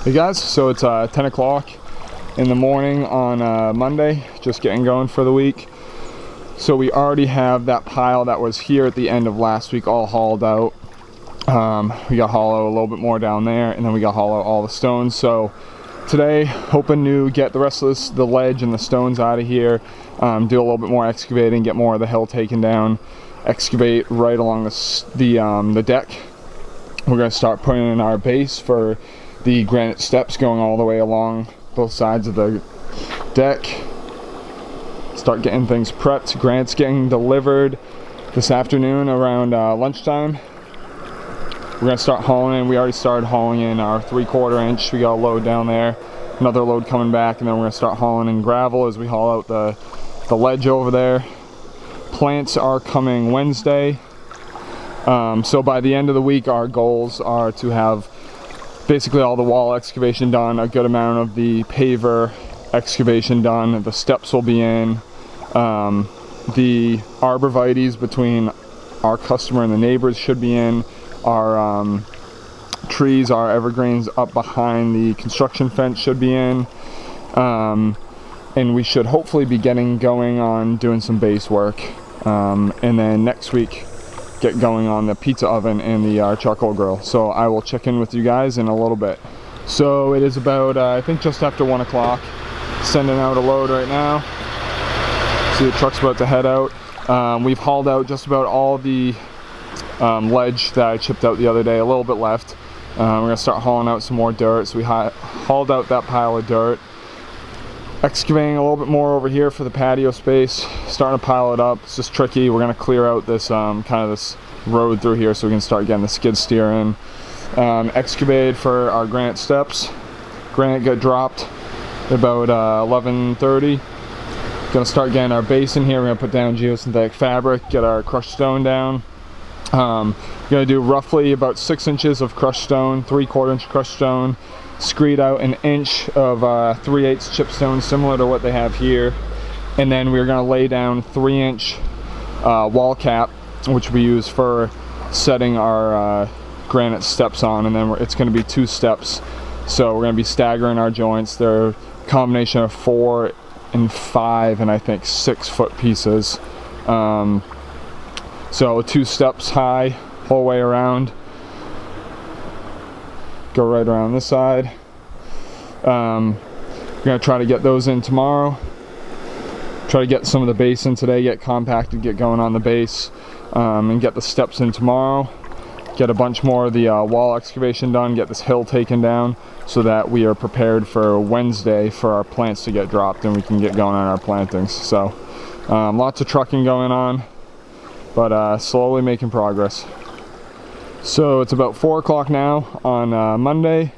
Hey guys, so it's 10 o'clock in the morning on Monday, just getting going for the week. So we already have that pile that was here at the end of last week all hauled out. We got hollow a little bit more down there, and then we got hollow all the stones. So today, hoping to get the rest of the ledge and the stones out of here, do a little bit more excavating, get more of the hill taken down, excavate right along the deck. We're going to start putting in our base for the granite steps going all the way along both sides of the deck. Start getting things prepped. Granite's getting delivered this afternoon around lunchtime. We're going to start hauling in. We already started hauling in our 3/4 inch. We got a load down there, another load coming back, and then we're going to start hauling in gravel as we haul out the ledge over there. Plants are coming Wednesday. So by the end of the week, our goals are to have basically all the wall excavation done, a good amount of the paver excavation done, the steps will be in, the arborvitaes between our customer and the neighbors should be in, our trees, our evergreens up behind the construction fence should be in, and we should hopefully be getting going on doing some base work, and then next week get going on the pizza oven and the charcoal grill. So I will check in with you guys in a little bit. So it is about I think just after 1 o'clock. Sending out a load right now. See the truck's about to head out. We've hauled out just about all the ledge that I chipped out the other day, a little bit left. We're gonna start hauling out some more dirt. So we hauled out that pile of dirt, excavating a little bit more over here for the patio space, starting to pile it up. It's just tricky. We're gonna clear out this kind of this road through here so we can start getting the skid steer in. Excavated for our granite steps. Granite got dropped about 11:30. Gonna start getting our base in here. We're gonna put down geosynthetic fabric, get our crushed stone down. Gonna do roughly about 6 inches of crushed stone, 3/4 inch crushed stone, screed out 1 inch of 3/8 chip stone, similar to what they have here, and then we're gonna lay down 3-inch wall cap, which we use for setting our granite steps on, and then it's gonna be 2 steps. So we're gonna be staggering our joints. They're a combination of 4 and 5 and I think 6-foot pieces. So 2 steps high whole way around. Go right around this side. We're gonna try to get those in tomorrow. Try to get some of the base in today, get compacted, get going on the base, and get the steps in tomorrow. Get a bunch more of the wall excavation done, get this hill taken down so that we are prepared for Wednesday for our plants to get dropped and we can get going on our plantings. So lots of trucking going on, but slowly making progress. So it's about 4 o'clock now on Monday.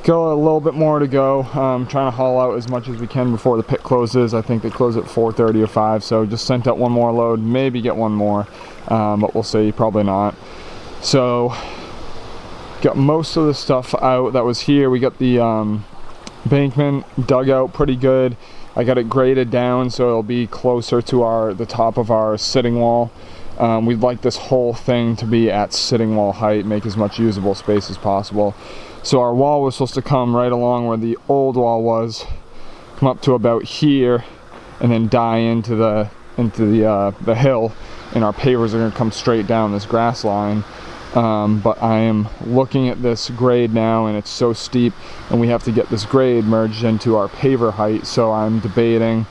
Got a little bit more to go. Trying to haul out as much as we can before the pit closes. I think they close at 4:30 or 5, so just sent out one more load, maybe get one more, but we'll see, probably not. So got most of the stuff out that was here. We got the embankment dug out pretty good. I got it graded down so it'll be closer to the top of our sitting wall. We'd like this whole thing to be at sitting wall height, make as much usable space as possible. So our wall was supposed to come right along where the old wall was, come up to about here, and then die into the hill, and our pavers are going to come straight down this grass line. But I am looking at this grade now, and it's so steep, and we have to get this grade merged into our paver height. So I'm debating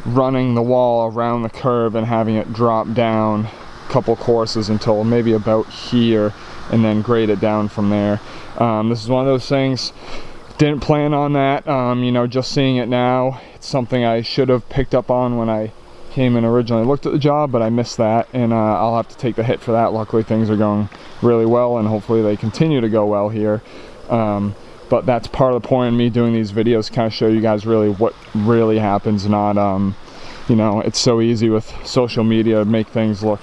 running the wall around the curve and having it drop down a couple courses until maybe about here, and then grade it down from there. This is one of those things, didn't plan on that, you know, just seeing it now, it's something I should have picked up on when I came and originally looked at the job, but I missed that, and I'll have to take the hit for that. Luckily things are going really well, and hopefully they continue to go well here. But that's part of the point of me doing these videos, kind of show you guys really what really happens, not you know, it's so easy with social media to make things look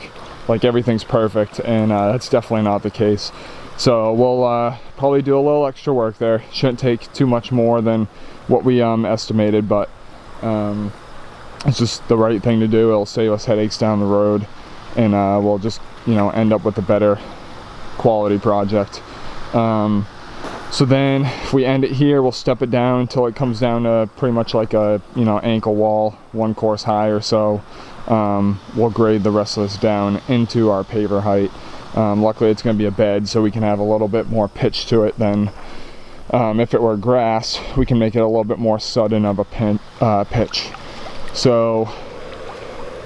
like everything's perfect, and that's definitely not the case. So we'll probably do a little extra work there. Shouldn't take too much more than what we estimated, but it's just the right thing to do. It'll save us headaches down the road, and we'll just, you know, end up with a better quality project. So then if we end it here, we'll step it down until it comes down to pretty much like a, you know, ankle wall, 1 course high or so. We'll grade the rest of this down into our paver height. Luckily it's going to be a bed, so we can have a little bit more pitch to it than if it were grass. We can make it a little bit more sudden of a pitch. So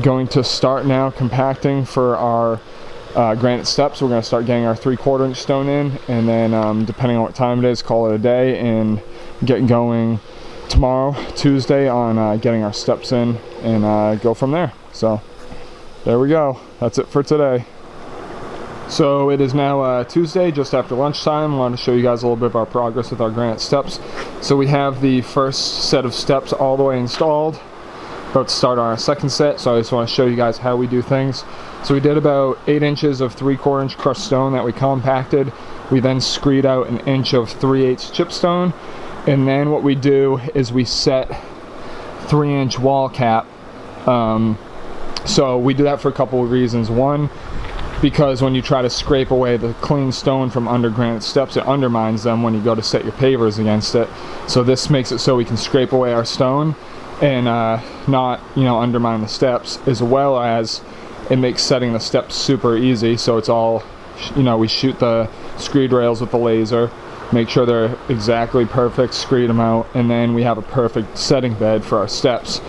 going to start now compacting for our granite steps. We're going to start getting our 3/4 inch stone in, and then depending on what time it is, call it a day and get going tomorrow, Tuesday, on getting our steps in, and go from there. So there we go. That's it for today. So it is now Tuesday, just after lunchtime. I want to show you guys a little bit of our progress with our granite steps. So we have the first set of steps all the way installed. About to start on our second set, so I just want to show you guys how we do things. So we did about 8 inches of 3/4 inch crushed stone that we compacted. We then screed out 1 inch of 3/8 chip stone, and then what we do is we set 3-inch wall cap. So we do that for a couple of reasons. One, because when you try to scrape away the clean stone from under granite steps, it undermines them when you go to set your pavers against it. So this makes it so we can scrape away our stone and not, you know, undermine the steps, as well as it makes setting the steps super easy. So it's all, you know, we shoot the screed rails with the laser, make sure they're exactly perfect, screed them out, and then we have a perfect setting bed for our steps.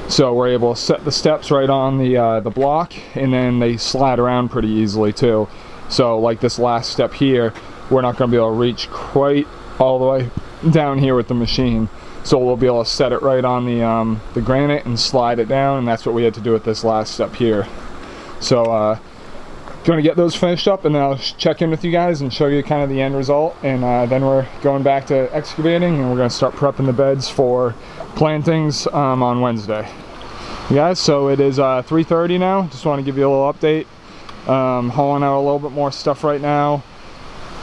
So we're able to set the steps right on the block, and then they slide around pretty easily too. So like this last step here, we're not going to be able to reach quite all the way down here with the machine. So we'll be able to set it right on the granite and slide it down, and that's what we had to do with this last step here. So going to get those finished up, and then I'll check in with you guys and show you kind of the end result, and then we're going back to excavating, and we're going to start prepping the beds for plantings on Wednesday. Guys, so it is 3:30 now. Just want to give you a little update. Hauling out a little bit more stuff right now.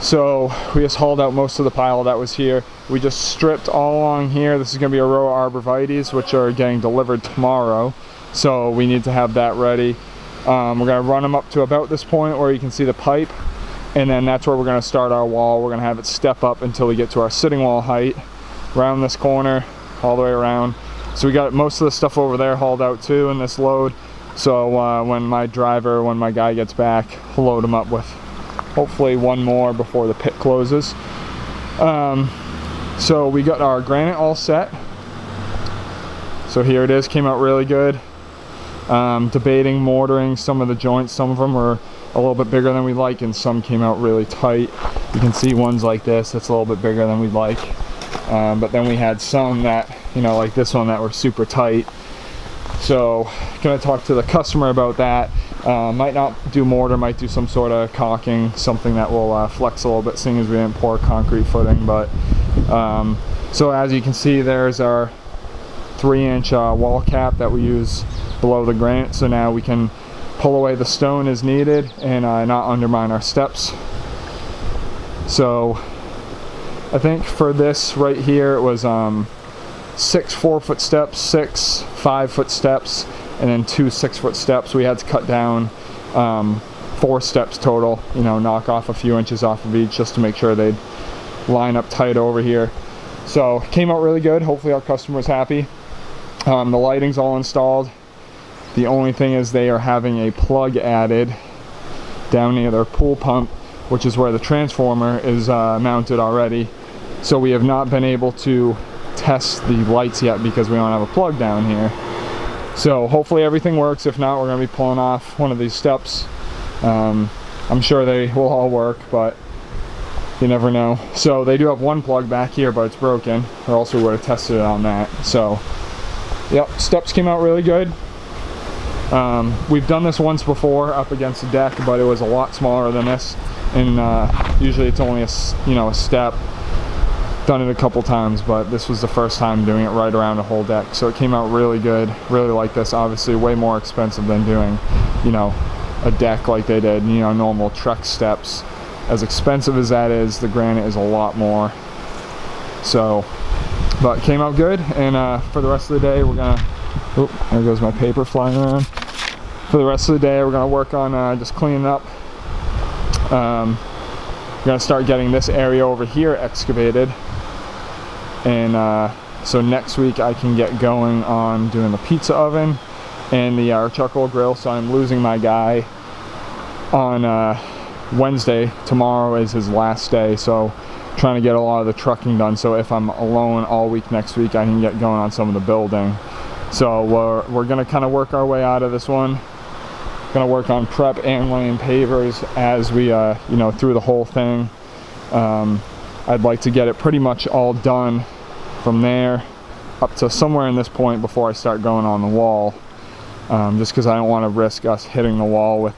So we just hauled out most of the pile that was here. We just stripped all along here. This is going to be a row of arborvitaes, which are getting delivered tomorrow. So we need to have that ready. We're going to run them up to about this point where you can see the pipe. And then that's where we're going to start our wall. We're going to have it step up until we get to our sitting wall height. Around this corner, all the way around. So we got most of the stuff over there hauled out too in this load. So when my guy gets back, he'll load them up with hopefully one more before the pit closes. So we got our granite all set. So here it is, came out really good. Debating mortaring some of the joints. Some of them are a little bit bigger than we like, and some came out really tight. You can see ones like this, that's a little bit bigger than we'd like. But then we had some that, you know, like this one, that were super tight. So gonna talk to the customer about that. Might not do mortar, might do some sort of caulking, something that will flex a little bit, seeing as we didn't pour concrete footing. But so as you can see, there's our 3-inch wall cap that we use below the granite. So now we can pull away the stone as needed and not undermine our steps. So I think for this right here, it was 6 4-foot steps, 6 5-foot steps, and then 2 6-foot steps. We had to cut down 4 steps total, you know, knock off a few inches off of each just to make sure they'd line up tight over here. So came out really good. Hopefully our customer's happy. The lighting's all installed. The only thing is they are having a plug added down near their pool pump, which is where the transformer is mounted already. So we have not been able to test the lights yet because we don't have a plug down here. So hopefully everything works. If not, we're going to be pulling off one of these steps. I'm sure they will all work, but you never know. So they do have one plug back here, but it's broken, or else we would have tested it on that. So yep, steps came out really good. We've done this once before up against the deck, but it was a lot smaller than this, and usually it's only a step. Done it a couple times, but this was the first time doing it right around a whole deck, so it came out really good. Really like this. Obviously way more expensive than doing, you know, a deck like they did, you know, normal truck steps. As expensive as that is, the granite is a lot more. So, but it came out good, and for the rest of the day we're gonna, oh, there goes my paper flying around. For the rest of the day we're gonna work on just cleaning up. we're gonna start getting this area over here excavated, and so next week I can get going on doing the pizza oven and the charcoal grill. So I'm losing my guy on Wednesday. Tomorrow is his last day, so trying to get a lot of the trucking done, so if I'm alone all week next week I can get going on some of the building. So we're gonna kind of work our way out of this one. Gonna work on prep and laying pavers as we you know, through the whole thing. I'd like to get it pretty much all done from there up to somewhere in this point before I start going on the wall, just because I don't want to risk us hitting the wall with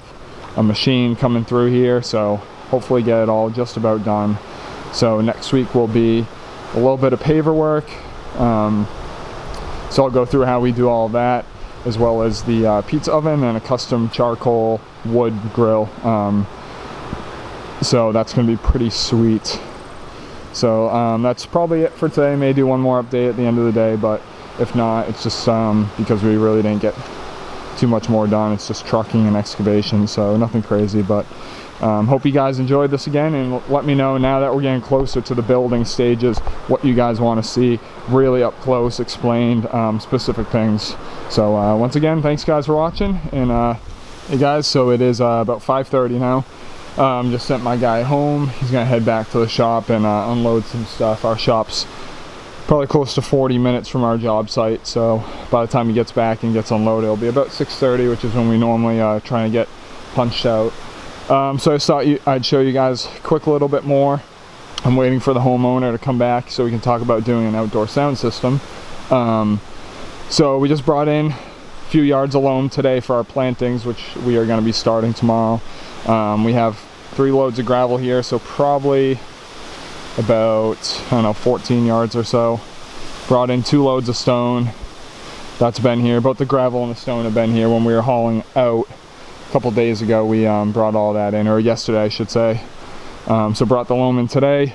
a machine coming through here. So hopefully get it all just about done. So next week will be a little bit of paver work, so I'll go through how we do all that, as well as the pizza oven and a custom charcoal wood grill. So that's gonna be pretty sweet. So that's probably it for today. May do one more update at the end of the day, but if not, it's just because we really didn't get too much more done. It's just trucking and excavation, so nothing crazy. But hope you guys enjoyed this again, and let me know now that we're getting closer to the building stages what you guys want to see really up close, explained, specific things. So once again, thanks guys for watching, and hey guys, so it is about 5:30 now. Just sent my guy home. He's gonna head back to the shop and unload some stuff. Our shop's probably close to 40 minutes from our job site, so by the time he gets back and gets unloaded, it'll be about 6:30, which is when we normally try to get punched out. So I thought I'd show you guys a quick little bit more. I'm waiting for the homeowner to come back so we can talk about doing an outdoor sound system. So we just brought in a few yards of loam today for our plantings, which we are going to be starting tomorrow. We have 3 loads of gravel here, so probably about, I don't know, 14 yards or so. Brought in 2 loads of stone. That's been here. Both the gravel and the stone have been here. When we were hauling out a couple days ago, we brought all that in, or yesterday I should say. So brought the loam in today.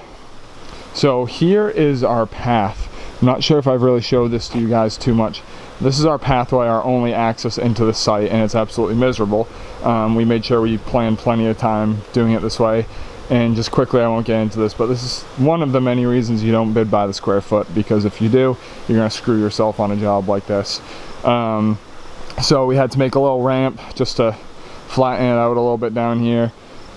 So here is our path. I'm not sure if I've really showed this to you guys too much. This is our pathway, our only access into the site, and it's absolutely miserable. We made sure we planned plenty of time doing it this way. And just quickly, I won't get into this, but this is one of the many reasons you don't bid by the square foot, because if you do, you're gonna screw yourself on a job like this. So we had to make a little ramp just to flatten it out a little bit down here.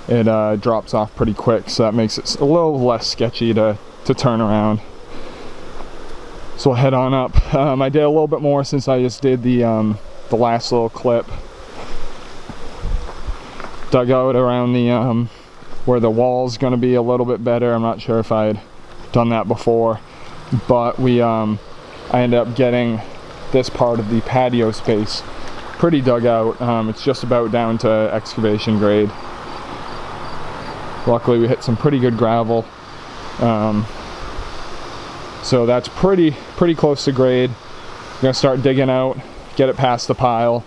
It drops off pretty quick, so that makes it a little less sketchy to turn around. So we'll head on up. I did a little bit more since I just did the last little clip. Dug out around the where the wall's going to be a little bit better. I'm not sure if I had done that before, but I ended up getting this part of the patio space pretty dug out. It's just about down to excavation grade. Luckily we hit some pretty good gravel. So that's pretty close to grade. We're gonna start digging out, get it past the pile,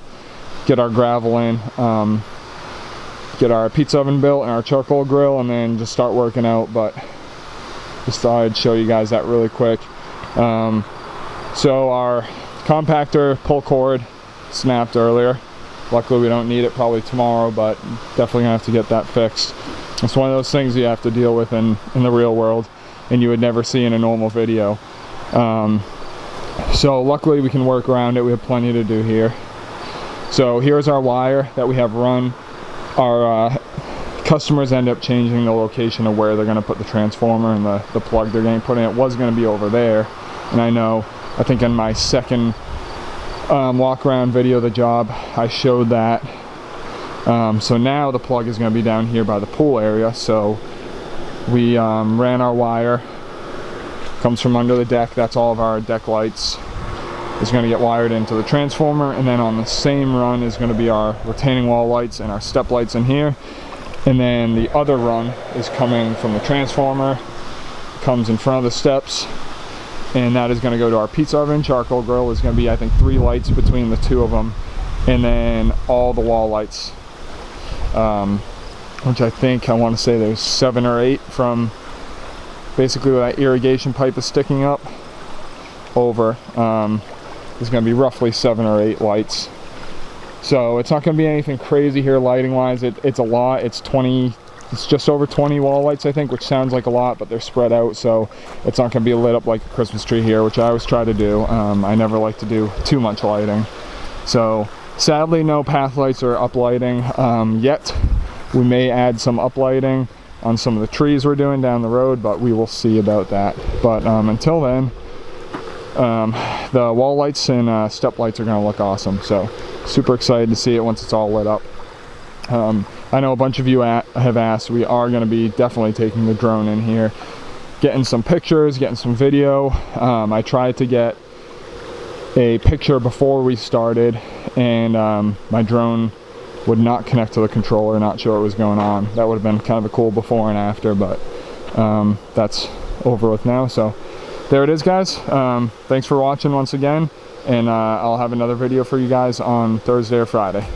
get our gravel in, get our pizza oven built and our charcoal grill, and then just start working out. But just thought I'd show you guys that really quick. So our compactor pull cord snapped earlier. Luckily we don't need it probably tomorrow, but definitely gonna have to get that fixed. It's one of those things you have to deal with in the real world, and you would never see in a normal video. So luckily we can work around it. We have plenty to do here. So here's our wire that we have run. Our customers end up changing the location of where they're going to put the transformer and the plug they're going to put in. It was going to be over there, and I think in my second walk around video of the job I showed that. So now the plug is going to be down here by the pool area. So we ran our wire, comes from under the deck. That's all of our deck lights. Is going to get wired into the transformer, and then on the same run is going to be our retaining wall lights and our step lights in here. And then the other run is coming from the transformer, comes in front of the steps, and that is going to go to our pizza oven. Charcoal grill is going to be, I think, 3 lights between the 2 of them, and then all the wall lights, which I think, I want to say there's 7 or 8 from basically where that irrigation pipe is sticking up over. There's going to be roughly 7 or 8 lights. So it's not going to be anything crazy here lighting wise. It's a lot. It's 20 it's just over 20 wall lights, I think, which sounds like a lot, but they're spread out, so it's not gonna be lit up like a Christmas tree here, which I always try to do. I never like to do too much lighting. So sadly, no path lights or up lighting yet. We may add some up lighting on some of the trees we're doing down the road, but we will see about that. But until then, the wall lights and step lights are gonna look awesome. So super excited to see it once it's all lit up. I know a bunch of you have asked. We are going to be definitely taking the drone in here, getting some pictures, getting some video. I tried to get a picture before we started, and my drone would not connect to the controller, not sure what was going on. That would have been kind of a cool before and after, but that's over with now. So there it is, guys. Thanks for watching once again, and I'll have another video for you guys on Thursday or Friday.